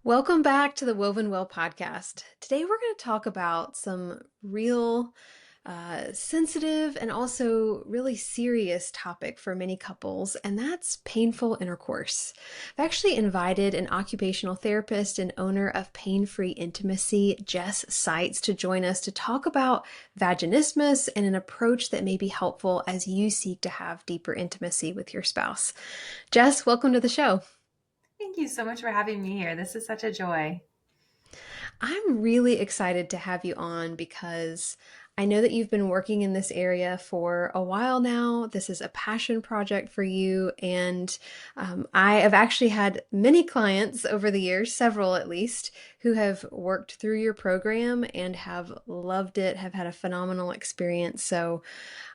Welcome back to the Woven Well podcast. Today we're going to talk about some real sensitive and also really serious topic for many couples, and that's painful intercourse. I've actually invited an occupational therapist and owner of Pain-Free Intimacy, Jess Seitz, to join us to talk about vaginismus and an approach that may be helpful as you seek to have deeper intimacy with your spouse. Jess, welcome to the show. Thank you so much for having me here. This is such a joy. I'm really excited to have you on because I know that you've been working in this area for a while now. This is a passion project for you. And I have actually had many clients over the years, several at least, who have worked through your program and have loved it, have had a phenomenal experience. So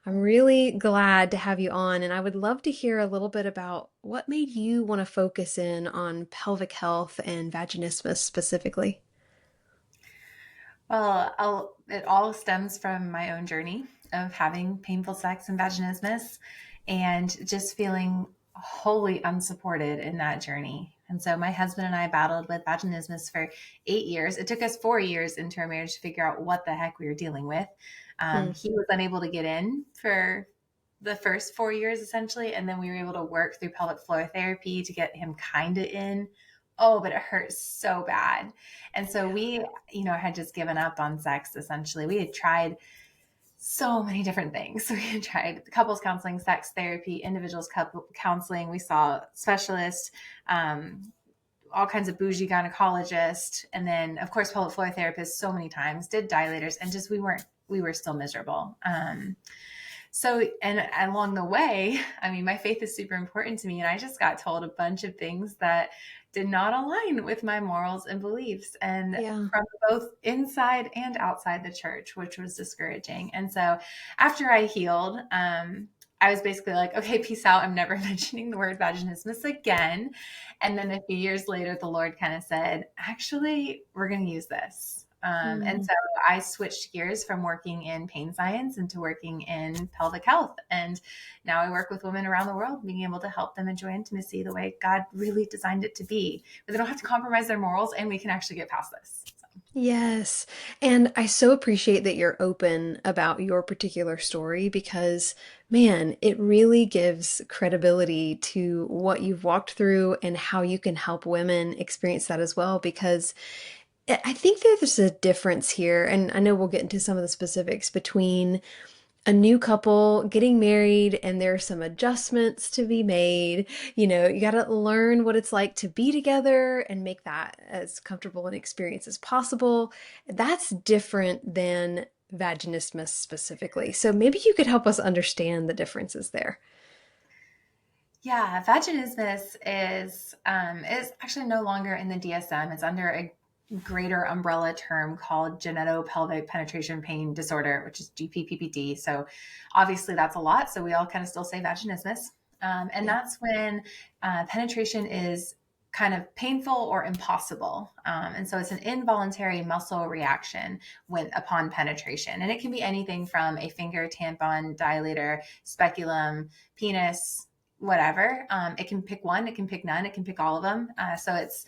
I'm really glad to have you on. And I would love to hear a little bit about what made you want to focus in on pelvic health and vaginismus specifically. It all stems from my own journey of having painful sex and vaginismus and just feeling wholly unsupported in that journey. And so my husband and I battled with vaginismus for 8 years. It took us 4 years into our marriage to figure out what the heck we were dealing with. Hmm. He was unable to get in for the first 4 years essentially, and then we were able to work through pelvic floor therapy to get him kind of in. Oh, but it hurts so bad. And so we had just given up on sex essentially. We had tried so many different things. So we had tried couples counseling, sex therapy, individuals counseling. We saw specialists, all kinds of bougie gynecologists, and then of course pelvic floor therapists so many times, did dilators, and just we were still miserable. And along the way, I mean, my faith is super important to me. And I just got told a bunch of things that did not align with my morals and beliefs, and Yeah. from both inside and outside the church, which was discouraging. And so after I healed, I was basically like, okay, peace out. I'm never mentioning the word vaginismus again. And then a few years later, the Lord kind of said, actually, we're going to use this. And Mm. so I switched gears from working in pain science into working in pelvic health. And now I work with women around the world, being able to help them enjoy intimacy the way God really designed it to be. But they don't have to compromise their morals, and we can actually get past this. So, Yes. And I so appreciate that you're open about your particular story because, man, it really gives credibility to what you've walked through and how you can help women experience that as well. Because I think there's a difference here, and I know we'll get into some of the specifics between a new couple getting married and there are some adjustments to be made. You got to learn what it's like to be together and make that as comfortable an experience as possible. That's different than vaginismus specifically. So maybe you could help us understand the differences there. yeah, vaginismus is actually no longer in the DSM. It's under a greater umbrella term called genitopelvic penetration pain disorder, which is GPPPD. So obviously that's a lot. So we all kind of still say vaginismus. And Yeah. that's when penetration is kind of painful or impossible. And so it's an involuntary muscle reaction when upon penetration. And it can be anything from a finger, tampon, dilator, speculum, penis, whatever. It can pick one, it can pick none, it can pick all of them. So it's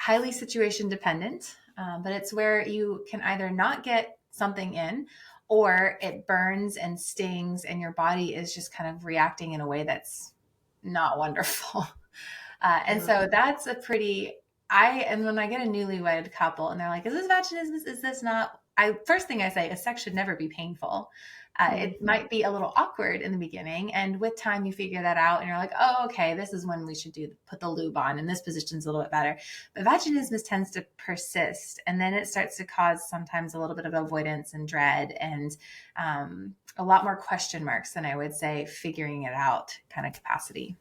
highly situation dependent, but it's where you can either not get something in, or it burns and stings and your body is just kind of reacting in a way that's not wonderful. And Uh, so that's a pretty, and when I get a newlywed couple and they're like, is this vaginismus? Is this not? First thing I say is sex should never be painful. mm. It might be a little awkward in the beginning, and with time you figure that out, and you're like, oh, okay, this is when we should put the lube on, and this position's a little bit better. But vaginismus tends to persist, and then it starts to cause sometimes a little bit of avoidance and dread, and a lot more question marks than I would say figuring it out kind of capacity.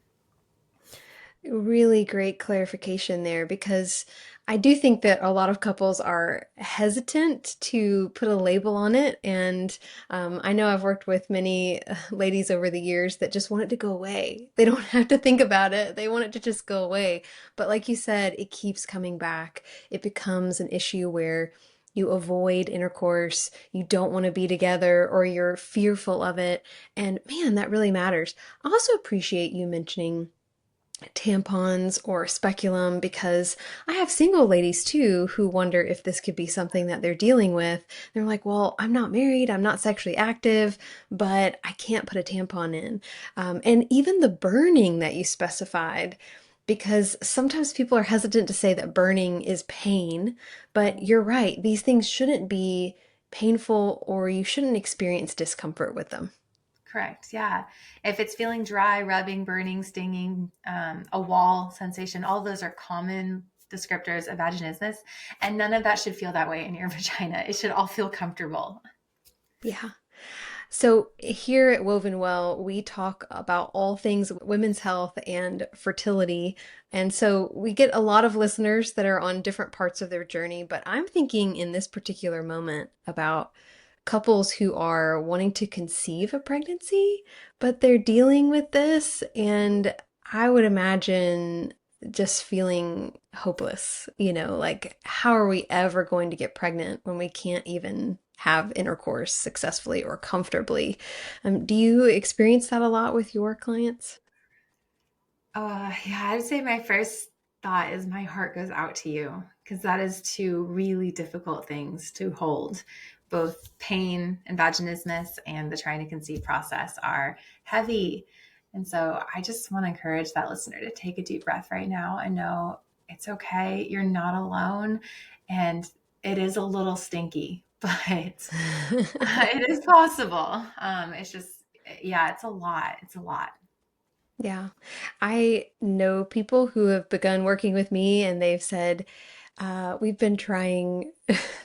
Really great clarification there because I do think that a lot of couples are hesitant to put a label on it. And I know I've worked with many ladies over the years that just want it to go away. They don't have to think about it, they want it to just go away. But like you said, it keeps coming back. It becomes an issue where you avoid intercourse, you don't want to be together, or you're fearful of it. And man, that really matters. I also appreciate you mentioning tampons or speculum, because I have single ladies too who wonder if this could be something that they're dealing with. They're like, well, I'm not married, I'm not sexually active, but I can't put a tampon in. And even the burning that you specified, because sometimes people are hesitant to say that burning is pain, but you're right, these things shouldn't be painful or you shouldn't experience discomfort with them. Correct. Yeah. If it's feeling dry, rubbing, burning, stinging, a wall sensation, all of those are common descriptors of vaginismus. And none of that should feel that way in your vagina. It should all feel comfortable. Yeah. So, here at Woven Well, we talk about all things women's health and fertility. And so, we get a lot of listeners that are on different parts of their journey. But I'm thinking in this particular moment about couples who are wanting to conceive a pregnancy, but they're dealing with this. And I would imagine just feeling hopeless, like how are we ever going to get pregnant when we can't even have intercourse successfully or comfortably? Do you experience that a lot with your clients? Yeah, I'd say my first thought is my heart goes out to you because that is two really difficult things to hold. Both pain and vaginismus and the trying to conceive process are heavy. And so I just want to encourage that listener to take a deep breath right now and know it's okay. You're not alone. And it is a little stinky, but it is possible. It's just, yeah, it's a lot. It's a lot. Yeah. I know people who have begun working with me and they've said, we've been trying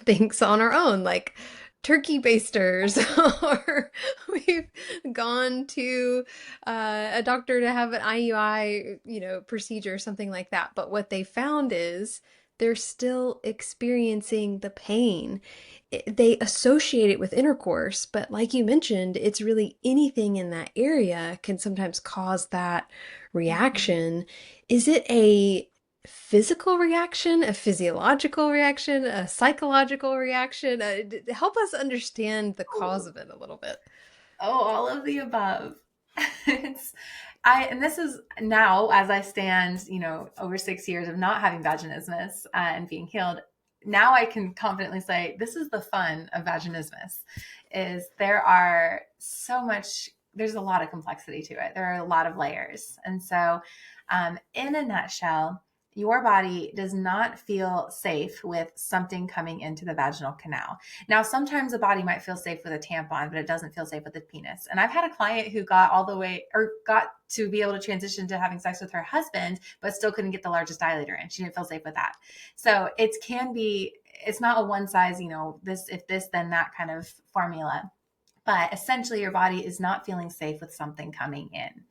things on our own, like turkey basters, or we've gone to a doctor to have an IUI, procedure, something like that. But what they found is they're still experiencing the pain. They associate it with intercourse, but like you mentioned, it's really anything in that area can sometimes cause that Mhm. reaction. Is it a physical reaction, a physiological reaction, a psychological reaction? Help us understand the cause Oh, of it a little bit. all of the above. it's and this is now as I stand, over 6 years of not having vaginismus and being healed. Now I can confidently say this is the fun of vaginismus. Is there's a lot of complexity to it. There are a lot of layers, and so in a nutshell, your body does not feel safe with something coming into the vaginal canal. Now, sometimes the body might feel safe with a tampon, but it doesn't feel safe with the penis. And I've had a client who got all the way or got to be able to transition to having sex with her husband, but still couldn't get the largest dilator in. She didn't feel safe with that. So it's not a one size, this, if this, then that kind of formula. But essentially, your body is not feeling safe with something coming in.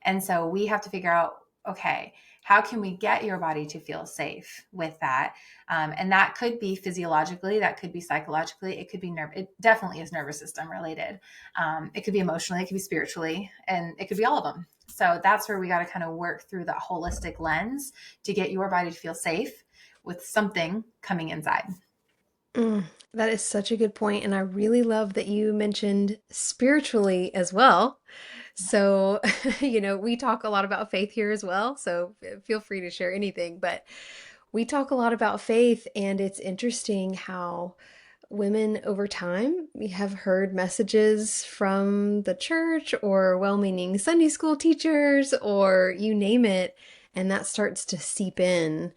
And so we have to figure out, okay, how can we get your body to feel safe with that? And that could be physiologically, that could be psychologically, it could be it definitely is nervous system related. It could be emotionally, it could be spiritually, and it could be all of them. So that's where we got to kind of work through that holistic lens to get your body to feel safe with something coming inside. That is such a good point, and I really love that you mentioned spiritually as well. So, we talk a lot about faith here as well, so feel free to share anything, but we talk a lot about faith, and it's interesting how women over time have heard messages from the church or well-meaning Sunday school teachers or you name it, and that starts to seep in.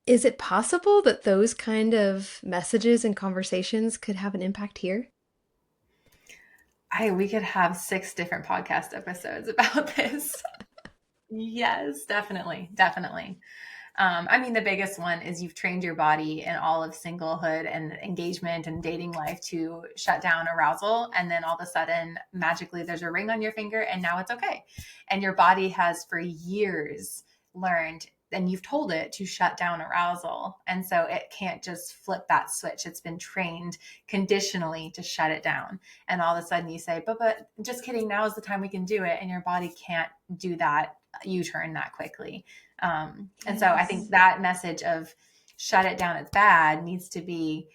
Is it possible that those kind of messages and conversations could have an impact here? We could have 6 different podcast episodes about this. Yes, definitely, definitely. I mean, the biggest one is you've trained your body in all of singlehood and engagement and dating life to shut down arousal. And then all of a sudden, magically, there's a ring on your finger and now it's okay. And your body has for years learned and you've told it to shut down arousal. And so it can't just flip that switch. It's been trained conditionally to shut it down. And all of a sudden you say, but just kidding, now is the time we can do it. And your body can't do that U-turn that quickly. And so I think Yes. that message of shut it down, it's bad, needs to be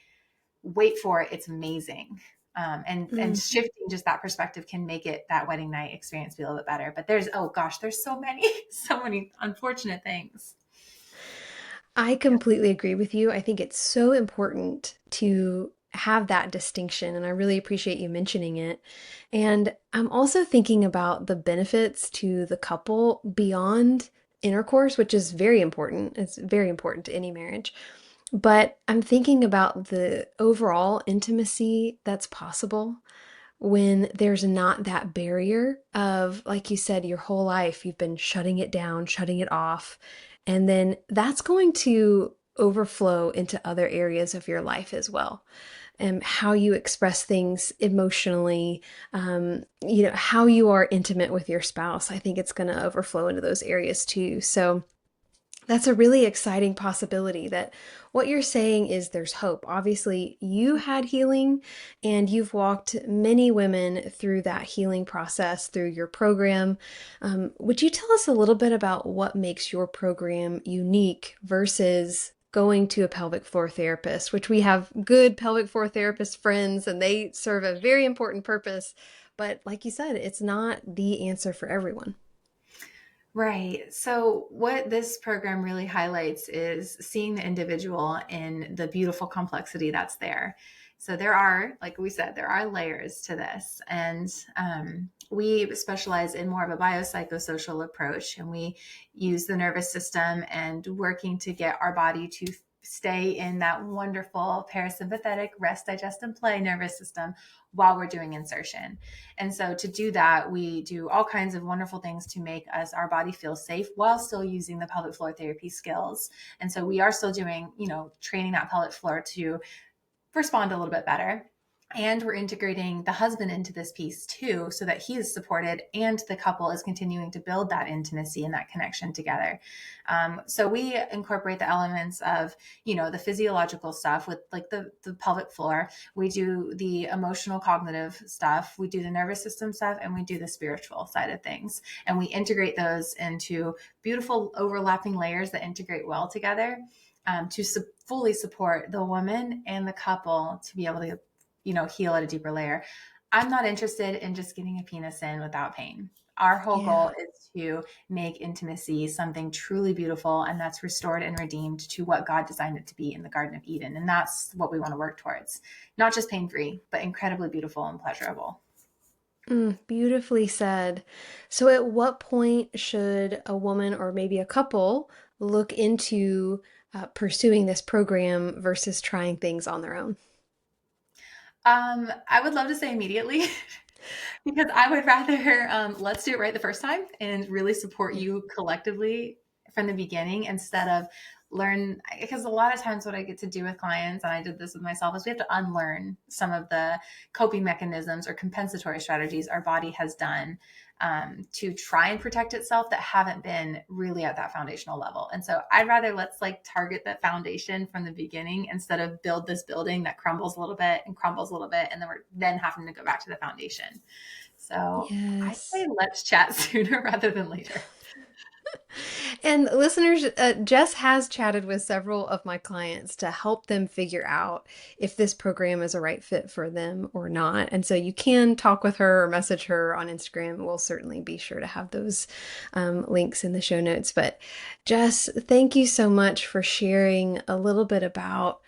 wait for it, it's amazing. And shifting just that perspective can make it that wedding night experience be a little bit better. But there's, oh gosh, there's so many, so many unfortunate things. I completely agree with you. I think it's so important to have that distinction, and I really appreciate you mentioning it. And I'm also thinking about the benefits to the couple beyond intercourse, which is very important. It's very important to any marriage. But I'm thinking about the overall intimacy that's possible when there's not that barrier of, like you said, your whole life you've been shutting it down, shutting it off. And then that's going to overflow into other areas of your life as well. And how you express things emotionally, how you are intimate with your spouse. I think it's going to overflow into those areas too. So, that's a really exciting possibility that what you're saying is there's hope. Obviously, you had healing and you've walked many women through that healing process through your program. Would you tell us a little bit about what makes your program unique versus going to a pelvic floor therapist, which we have good pelvic floor therapist friends and they serve a very important purpose. But like you said, it's not the answer for everyone. Right. So, what this program really highlights is seeing the individual in the beautiful complexity that's there. So, there are, like we said, there are layers to this. And we specialize in more of a biopsychosocial approach, and we use the nervous system and working to get our body to stay in that wonderful parasympathetic rest, digest, and play nervous system while we're doing insertion. And so to do that, we do all kinds of wonderful things to make us our body feel safe while still using the pelvic floor therapy skills. And so we are still doing, training that pelvic floor to respond a little bit better. And we're integrating the husband into this piece too, so that he is supported and the couple is continuing to build that intimacy and that connection together. So we incorporate the elements of, the physiological stuff with like the pelvic floor. We do the emotional cognitive stuff. We do the nervous system stuff, and we do the spiritual side of things. And we integrate those into beautiful overlapping layers that integrate well together, to fully support the woman and the couple to be able to, heal at a deeper layer. I'm not interested in just getting a penis in without pain. Our whole Yeah. goal is to make intimacy something truly beautiful, and that's restored and redeemed to what God designed it to be in the Garden of Eden. And that's what we want to work towards. Not just pain-free, but incredibly beautiful and pleasurable. Beautifully said. So, at what point should a woman or maybe a couple look into pursuing this program versus trying things on their own? I would love to say immediately. Because I would rather, let's do it right the first time and really support Yeah. you collectively from the beginning instead of learn. Because a lot of times, what I get to do with clients, and I did this with myself, is we have to unlearn some of the coping mechanisms or compensatory strategies our body has done, to try and protect itself that haven't been really at that foundational level. And so I'd rather let's like target that foundation from the beginning instead of build this building that crumbles a little bit and crumbles a little bit. And then we're then having to go back to the foundation. So I say Yes. let's chat sooner rather than later. And listeners, Jess has chatted with several of my clients to help them figure out if this program is a right fit for them or not. And so you can talk with her or message her on Instagram. We'll certainly be sure to have those links in the show notes. But Jess, thank you so much for sharing a little bit about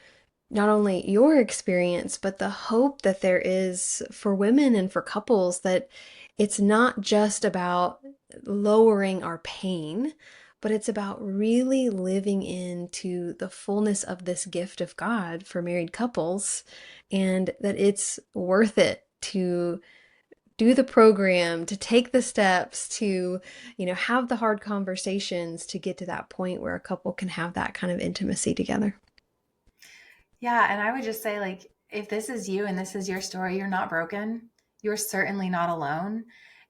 not only your experience, but the hope that there is for women and for couples that it's not just about lowering our pain, but it's about really living into the fullness of this gift of God for married couples, and that it's worth it to do the program, to take the steps, to, have the hard conversations to get to that point where a couple can have that kind of intimacy together. Yeah. And I would just say, like, if this is you and this is your story, you're not broken. You're certainly not alone.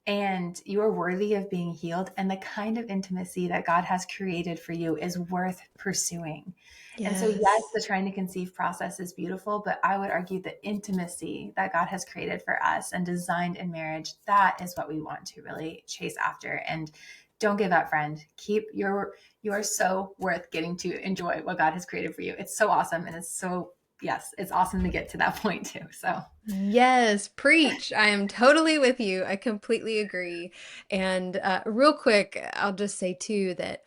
And you are worthy of being healed. And the kind of intimacy that God has created for you is worth pursuing. And so, yes, Yes. the trying to conceive process is beautiful, but I would argue the intimacy that God has created for us and designed in marriage, that is what we want to really chase after. And don't give up, friend. You are so worth getting to enjoy what God has created for you. It's so awesome and it's so yes, it's awesome to get to that point too. So Yes, preach. I am totally with you. I completely agree. And real quick, I'll just say too that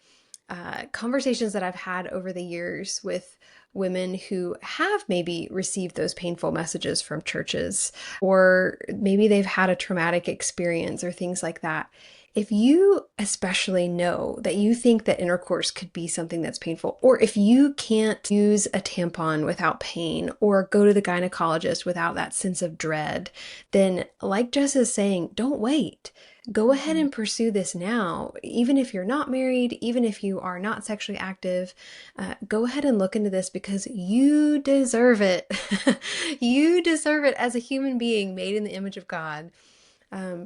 conversations that I've had over the years with women who have maybe received those painful messages from churches, or maybe they've had a traumatic experience or things like that. If you especially know that you think that intercourse could be something that's painful, or if you can't use a tampon without pain or go to the gynecologist without that sense of dread, then, like Jess is saying, don't wait. Go ahead mhm. and pursue this now. Even if you're not married, even if you are not sexually active, go ahead and look into this because you deserve it. You deserve it as a human being made in the image of God.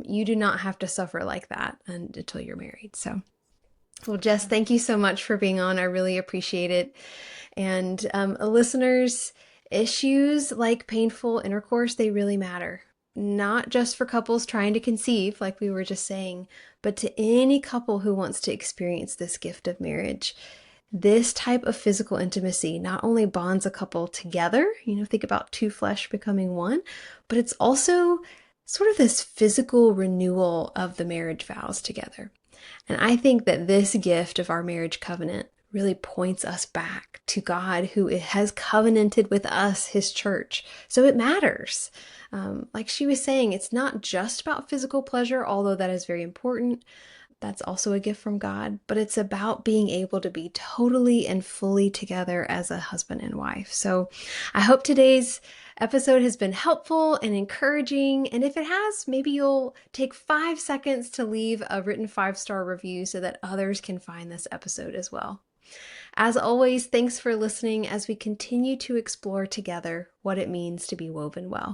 You do not have to suffer like that until you're married. So, well, Jess, thank you so much for being on. I really appreciate it. And listeners, issues like painful intercourse, they really matter. Not just for couples trying to conceive, like we were just saying, but to any couple who wants to experience this gift of marriage. This type of physical intimacy not only bonds a couple together, think about two flesh becoming one, but it's also sort of this physical renewal of the marriage vows together. And I think that this gift of our marriage covenant really points us back to God who has covenanted with us, his church. So it matters. Like she was saying, it's not just about physical pleasure, although that is very important. That's also a gift from God, but it's about being able to be totally and fully together as a husband and wife. So I hope today's episode has been helpful and encouraging. And if it has, maybe you'll take 5 seconds to leave a written 5-star review so that others can find this episode as well. As always, thanks for listening as we continue to explore together what it means to be woven well.